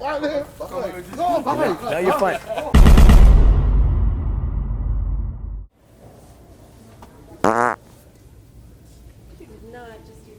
Vale, vale. No, vale. No, you're fine. Not just you.